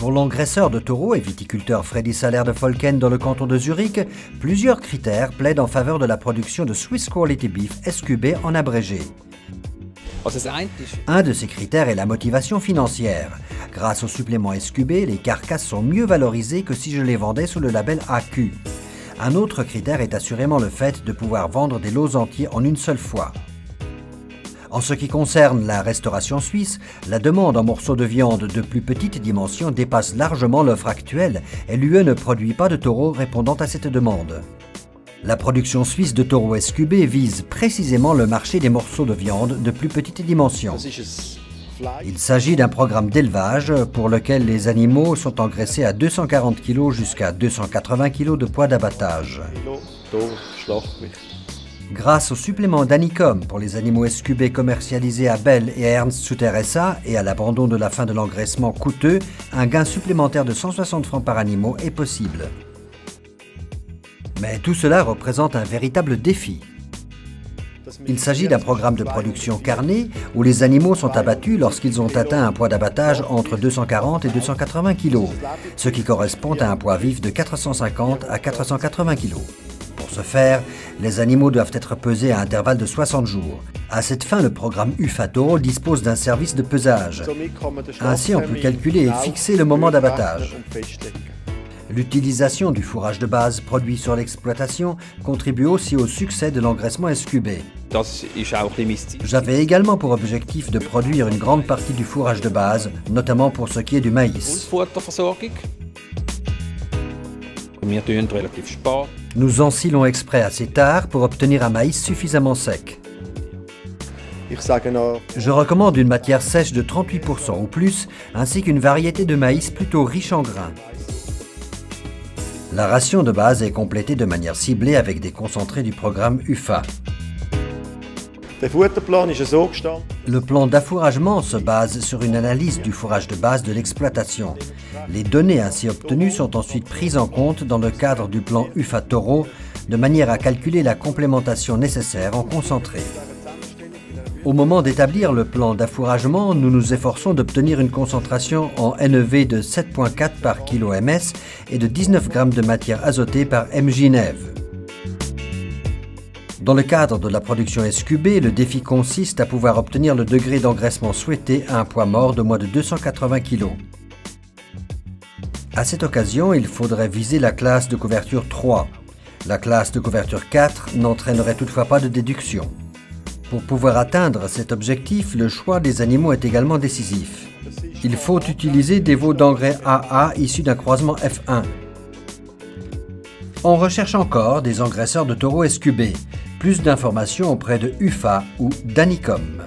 Pour l'engraisseur de taureaux et viticulteur Freddy Saller de Folken dans le canton de Zurich, plusieurs critères plaident en faveur de la production de Swiss Quality Beef SQB en abrégé. Un de ces critères est la motivation financière. Grâce au supplément SQB, les carcasses sont mieux valorisées que si je les vendais sous le label AQ. Un autre critère est assurément le fait de pouvoir vendre des lots entiers en une seule fois. En ce qui concerne la restauration suisse, la demande en morceaux de viande de plus petite dimension dépasse largement l'offre actuelle et l'UE ne produit pas de taureaux répondant à cette demande. La production suisse de taureaux SQB vise précisément le marché des morceaux de viande de plus petite dimension. Il s'agit d'un programme d'élevage pour lequel les animaux sont engraissés à 240 kg jusqu'à 280 kg de poids d'abattage. Grâce au supplément d'Anicom pour les animaux SQB commercialisés à Bell et à Ernst Sutter SA et à l'abandon de la fin de l'engraissement coûteux, un gain supplémentaire de 160 francs par animal est possible. Mais tout cela représente un véritable défi. Il s'agit d'un programme de production carnée où les animaux sont abattus lorsqu'ils ont atteint un poids d'abattage entre 240 et 280 kg, ce qui correspond à un poids vif de 450 à 480 kg. Pour ce faire, les animaux doivent être pesés à intervalles de 60 jours. À cette fin, le programme UFA-Taureau dispose d'un service de pesage. Ainsi, on peut calculer et fixer le moment d'abattage. L'utilisation du fourrage de base produit sur l'exploitation contribue aussi au succès de l'engraissement SQB. J'avais également pour objectif de produire une grande partie du fourrage de base, notamment pour ce qui est du maïs. Nous ensilons exprès assez tard pour obtenir un maïs suffisamment sec. Je recommande une matière sèche de 38% ou plus, ainsi qu'une variété de maïs plutôt riche en grains. La ration de base est complétée de manière ciblée avec des concentrés du programme UFA. Le plan d'affouragement se base sur une analyse du fourrage de base de l'exploitation. Les données ainsi obtenues sont ensuite prises en compte dans le cadre du plan UFA-Taureau, de manière à calculer la complémentation nécessaire en concentré. Au moment d'établir le plan d'affouragement, nous nous efforçons d'obtenir une concentration en NEV de 7,4 par kg ms et de 19 g de matière azotée par mg/nèv. Dans le cadre de la production SQB, le défi consiste à pouvoir obtenir le degré d'engraissement souhaité à un poids mort de moins de 280 kg. À cette occasion, il faudrait viser la classe de couverture 3. La classe de couverture 4 n'entraînerait toutefois pas de déduction. Pour pouvoir atteindre cet objectif, le choix des animaux est également décisif. Il faut utiliser des veaux d'engrais AA issus d'un croisement F1. On recherche encore des engraisseurs de taureaux SQB. Plus d'informations auprès de UFA ou d'Anicom.